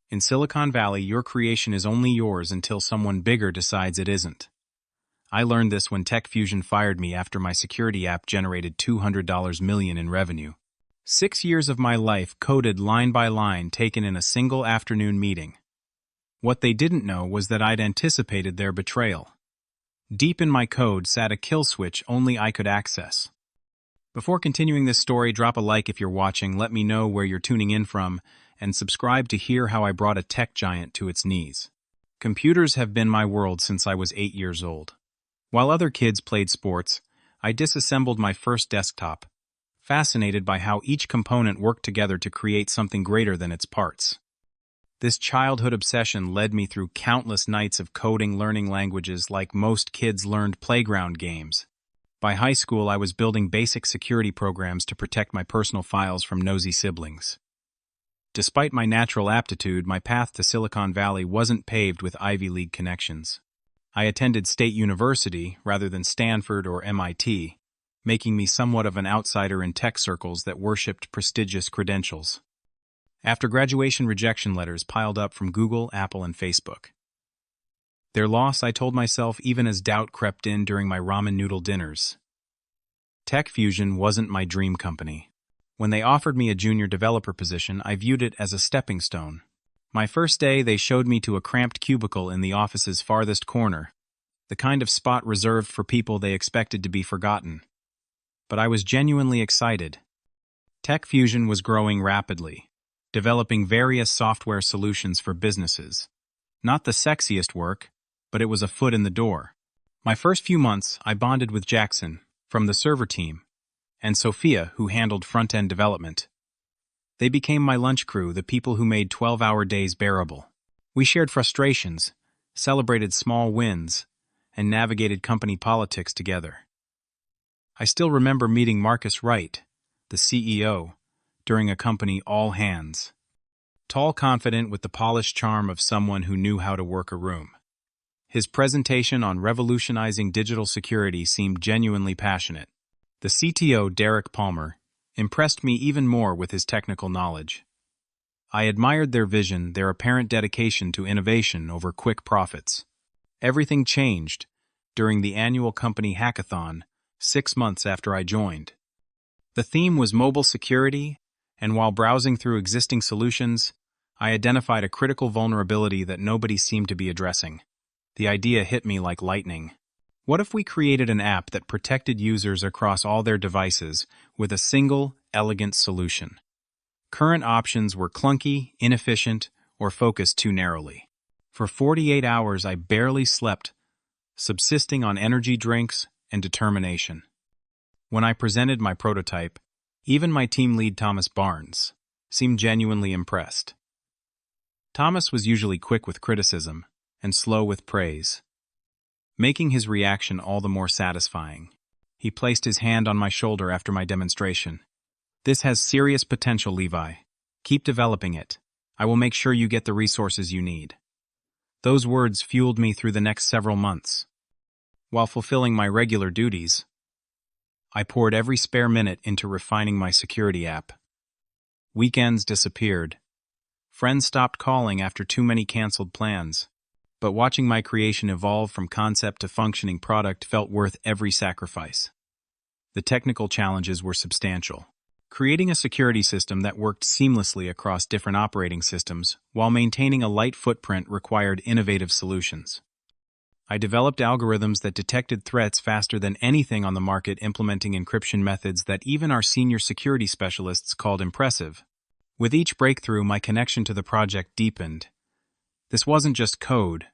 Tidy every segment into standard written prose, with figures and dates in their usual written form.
In Silicon Valley, your creation is only yours until someone bigger decides it isn't. I learned this when Tech Fusion fired me after my security app generated $200 million in revenue. 6 years of my life coded line by line, taken in a single afternoon meeting. What they didn't know was that I'd anticipated their betrayal. Deep in my code sat a kill switch only I could access. Before continuing this story, drop a like if you're watching, let me know where you're tuning in from, and subscribe to hear how I brought a tech giant to its knees. Computers have been my world since I was 8 years old. While other kids played sports, I disassembled my first desktop, fascinated by how each component worked together to create something greater than its parts. This childhood obsession led me through countless nights of coding, learning languages like most kids learned playground games. By high school, I was building basic security programs to protect my personal files from nosy siblings. Despite my natural aptitude, my path to Silicon Valley wasn't paved with Ivy League connections. I attended State University rather than Stanford or MIT, making me somewhat of an outsider in tech circles that worshipped prestigious credentials. After graduation, rejection letters piled up from Google, Apple, and Facebook. Their loss, I told myself, even as doubt crept in during my ramen noodle dinners. Tech Fusion wasn't my dream company. When they offered me a junior developer position, I viewed it as a stepping stone. My first day, they showed me to a cramped cubicle in the office's farthest corner, the kind of spot reserved for people they expected to be forgotten. But I was genuinely excited. Tech Fusion was growing rapidly, developing various software solutions for businesses. Not the sexiest work, but it was a foot in the door. My first few months, I bonded with Jackson, from the server team, and Sophia, who handled front-end development. They became my lunch crew, the people who made 12-hour days bearable. We shared frustrations, celebrated small wins, and navigated company politics together. I still remember meeting Marcus Wright, the CEO, during a company all-hands. Tall, confident, with the polished charm of someone who knew how to work a room. His presentation on revolutionizing digital security seemed genuinely passionate. The CTO, Derek Palmer, impressed me even more with his technical knowledge. I admired their vision, their apparent dedication to innovation over quick profits. Everything changed during the annual company hackathon 6 months after I joined. The theme was mobile security, and while browsing through existing solutions, I identified a critical vulnerability that nobody seemed to be addressing. The idea hit me like lightning. What if we created an app that protected users across all their devices with a single, elegant solution? Current options were clunky, inefficient, or focused too narrowly. For 48 hours, I barely slept, subsisting on energy drinks and determination. When I presented my prototype, even my team lead Thomas Barnes seemed genuinely impressed. Thomas was usually quick with criticism and slow with praise, making his reaction all the more satisfying. He placed his hand on my shoulder after my demonstration. "This has serious potential, Levi. Keep developing it. I will make sure you get the resources you need." Those words fueled me through the next several months. While fulfilling my regular duties, I poured every spare minute into refining my security app. Weekends disappeared. Friends stopped calling after too many canceled plans. But watching my creation evolve from concept to functioning product felt worth every sacrifice. The technical challenges were substantial. Creating a security system that worked seamlessly across different operating systems while maintaining a light footprint required innovative solutions. I developed algorithms that detected threats faster than anything on the market, implementing encryption methods that even our senior security specialists called impressive. With each breakthrough, my connection to the project deepened. This wasn't just code.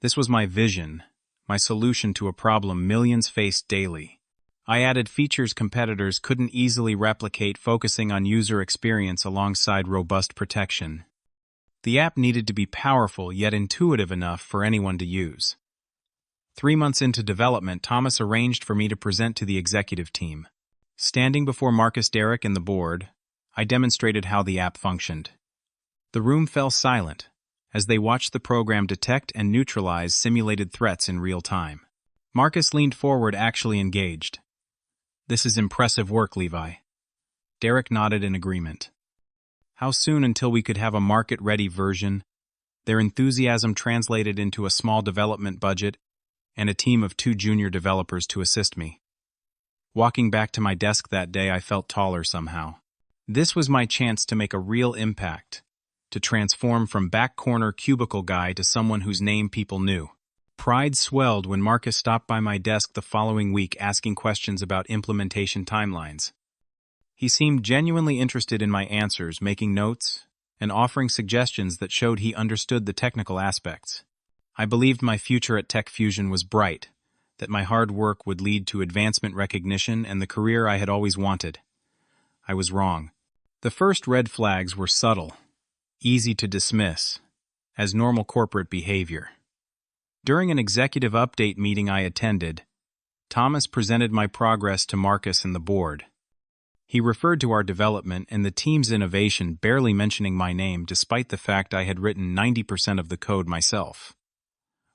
This was my vision, my solution to a problem millions faced daily. I added features competitors couldn't easily replicate, focusing on user experience alongside robust protection. The app needed to be powerful yet intuitive enough for anyone to use. 3 months into development, Thomas arranged for me to present to the executive team. Standing before Marcus, Derek, and the board, I demonstrated how the app functioned. The room fell silent as they watched the program detect and neutralize simulated threats in real time. Marcus leaned forward, actually engaged. "This is impressive work, Levi." Derek nodded in agreement. How soon until we could have a market-ready version? Their enthusiasm translated into a small development budget and a team of 2 junior developers to assist me. Walking back to my desk that day, I felt taller somehow. This was my chance to make a real impact, to transform from back corner cubicle guy to someone whose name people knew. Pride swelled when Marcus stopped by my desk the following week asking questions about implementation timelines. He seemed genuinely interested in my answers, making notes, and offering suggestions that showed he understood the technical aspects. I believed my future at Tech Fusion was bright, that my hard work would lead to advancement recognition and the career I had always wanted. I was wrong. The first red flags were subtle, easy to dismiss, as normal corporate behavior. During an executive update meeting I attended, Thomas presented my progress to Marcus and the board. He referred to our development and the team's innovation, barely mentioning my name despite the fact I had written 90% of the code myself.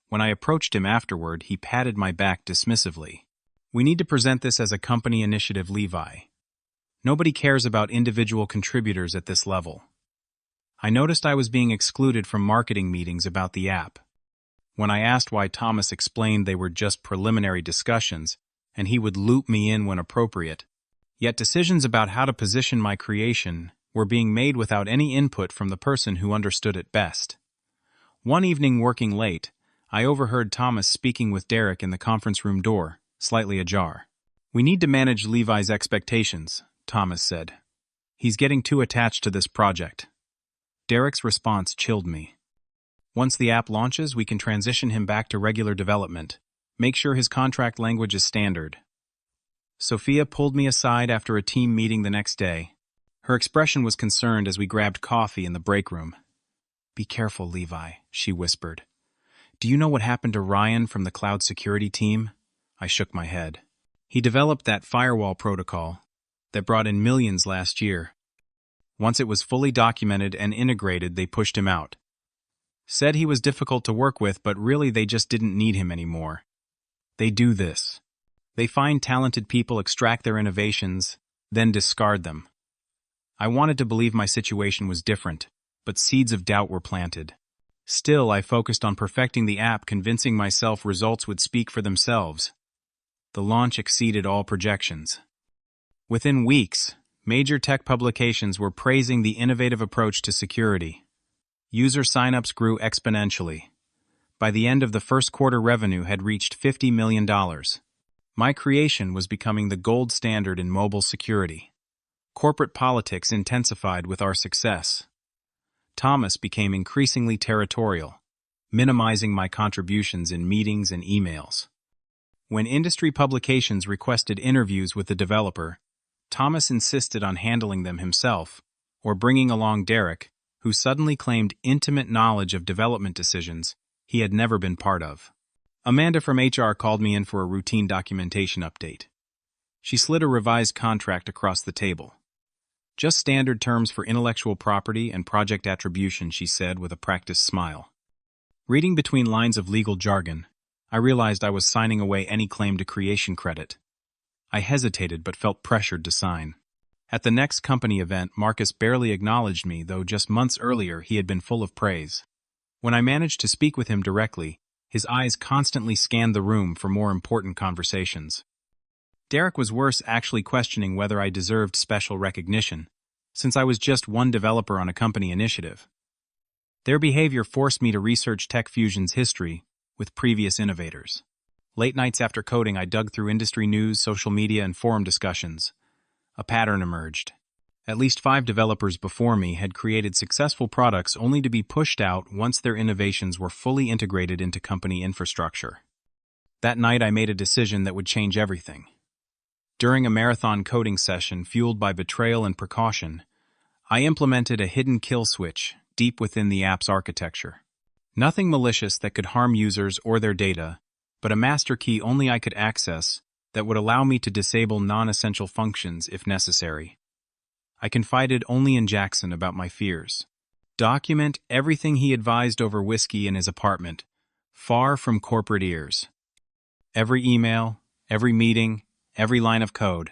When I approached him afterward, he patted my back dismissively. "We need to present this as a company initiative, Levi. Nobody cares about individual contributors at this level." I noticed I was being excluded from marketing meetings about the app. When I asked why, Thomas explained they were just preliminary discussions and he would loop me in when appropriate. Yet decisions about how to position my creation were being made without any input from the person who understood it best. One evening, working late, I overheard Thomas speaking with Derek in the conference room door, slightly ajar. "We need to manage Levi's expectations," Thomas said. "He's getting too attached to this project." Derek's response chilled me. "Once the app launches, we can transition him back to regular development. Make sure his contract language is standard." Sophia pulled me aside after a team meeting the next day. Her expression was concerned as we grabbed coffee in the break room. "Be careful, Levi," she whispered. "Do you know what happened to Ryan from the cloud security team?" I shook my head. "He developed that firewall protocol that brought in millions last year. Once it was fully documented and integrated, they pushed him out. Said he was difficult to work with, but really they just didn't need him anymore. They do this. They find talented people, extract their innovations, then discard them. I wanted to believe my situation was different, but seeds of doubt were planted. Still, I focused on perfecting the app, convincing myself results would speak for themselves. The launch exceeded all projections. Within weeks, major tech publications were praising the innovative approach to security. User signups grew exponentially. By the end of the first quarter, revenue had reached $50 million. My creation was becoming the gold standard in mobile security. Corporate politics intensified with our success. Thomas became increasingly territorial, minimizing my contributions in meetings and emails. When industry publications requested interviews with the developer, Thomas insisted on handling them himself, or bringing along Derek, who suddenly claimed intimate knowledge of development decisions he had never been part of. Amanda from HR called me in for a routine documentation update. She slid a revised contract across the table. "Just standard terms for intellectual property and project attribution," she said with a practiced smile. Reading between lines of legal jargon, I realized I was signing away any claim to creation credit. I hesitated but felt pressured to sign. At the next company event, Marcus barely acknowledged me, though just months earlier he had been full of praise. When I managed to speak with him directly, his eyes constantly scanned the room for more important conversations. Derek was worse, actually questioning whether I deserved special recognition, since I was just one developer on a company initiative. Their behavior forced me to research Tech Fusion's history with previous innovators. Late nights after coding, I dug through industry news, social media, and forum discussions. A pattern emerged. At least 5 developers before me had created successful products only to be pushed out once their innovations were fully integrated into company infrastructure. That night, I made a decision that would change everything. During a marathon coding session fueled by betrayal and precaution, I implemented a hidden kill switch deep within the app's architecture. Nothing malicious that could harm users or their data, but a master key only I could access that would allow me to disable non-essential functions if necessary. I confided only in Jackson about my fears. Document everything he advised over whiskey in his apartment, far from corporate ears. Every email, every meeting, every line of code.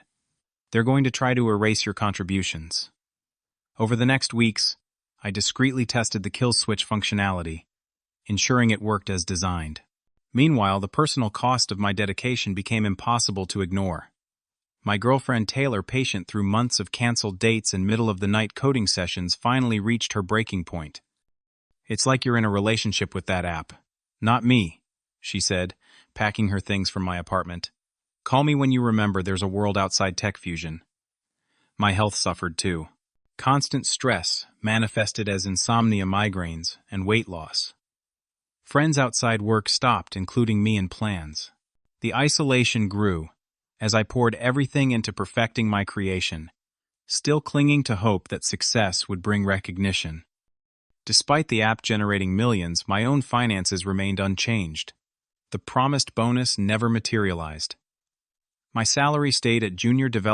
They're going to try to erase your contributions. Over the next weeks, I discreetly tested the kill switch functionality, ensuring it worked as designed. Meanwhile, the personal cost of my dedication became impossible to ignore. My girlfriend Taylor, patient through months of canceled dates and middle-of-the-night coding sessions, finally reached her breaking point. "It's like you're in a relationship with that app. Not me," she said, packing her things from my apartment. "Call me when you remember there's a world outside Tech Fusion." My health suffered too. Constant stress manifested as insomnia, migraines, and weight loss. Friends outside work stopped including me in plans. The isolation grew as I poured everything into perfecting my creation, still clinging to hope that success would bring recognition. Despite the app generating millions, my own finances remained unchanged. The promised bonus never materialized. My salary stayed at junior developer